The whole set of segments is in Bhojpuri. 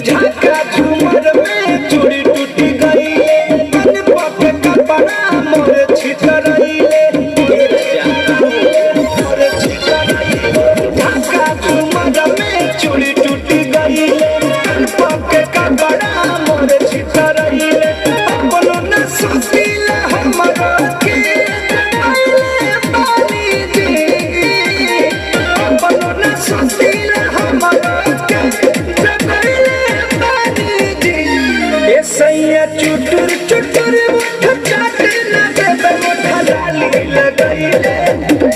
झाका झूमर में चूड़ी टूट गई मन पके कपड़ा मोर छितरइले मोर छितरइले झाका झूमर में चूड़ी टूट गई मन पके कपड़ा मोर छितरइले बोलो न सुशीला हमरा के आइले पानी जी बोलो न सुशीला हमरा के सैया चुटुर चुटुर उठ चाटे न देबे मोठा डाली लगइले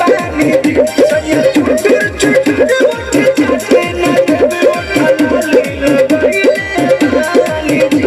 पानी दी सैया चुटुर चुटुर उठ चाटे न देबे मोठा डाली लगइले पानी दी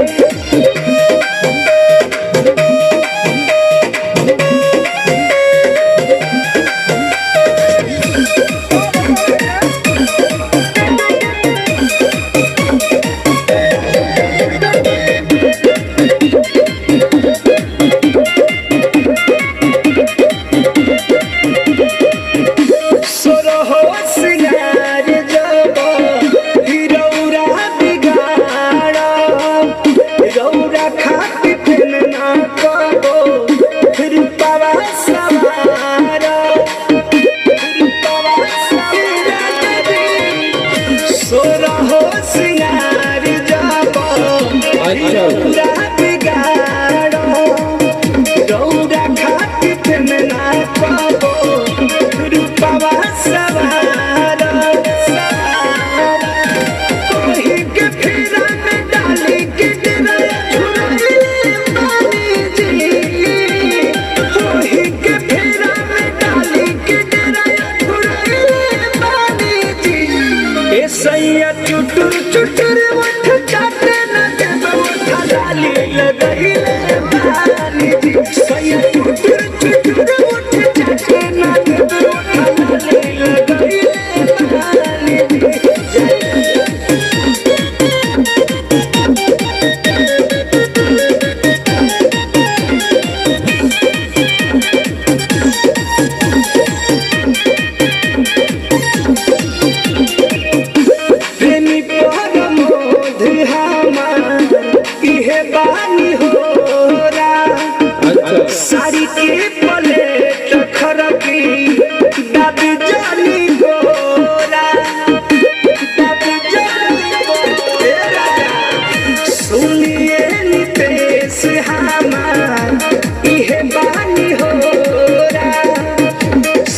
सैया चुटुर चुटुर उठ चाटे न देबे मोठा डाली लगइले पानी दी सैया चुटुर चुटुर उठ चाटे न देबे मोठा डाली लगइले पानी दी बानी होरा साड़ी के पलेट खरकी दाबी जानी गोरा दाबी जानी गोरा सुनिए नितेश हमार इहे बानी होरा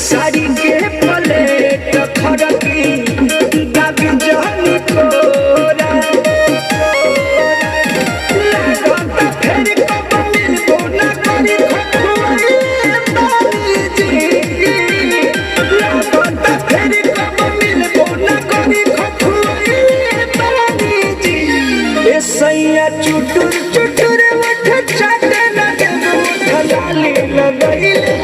साड़ी के पलेट खरकी दाबी जानी गोरा सैया चुटुर चुटुर उठ चाटे न देबे मोठा डाली लगइले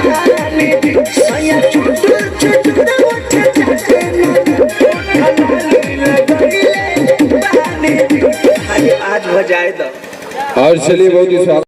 पानी दी सैया चुटुर चुटुर उठ चाटे न देबे मोठा डाली लगइले पानी दी आज हो जाए तो और चलिए बहुत ही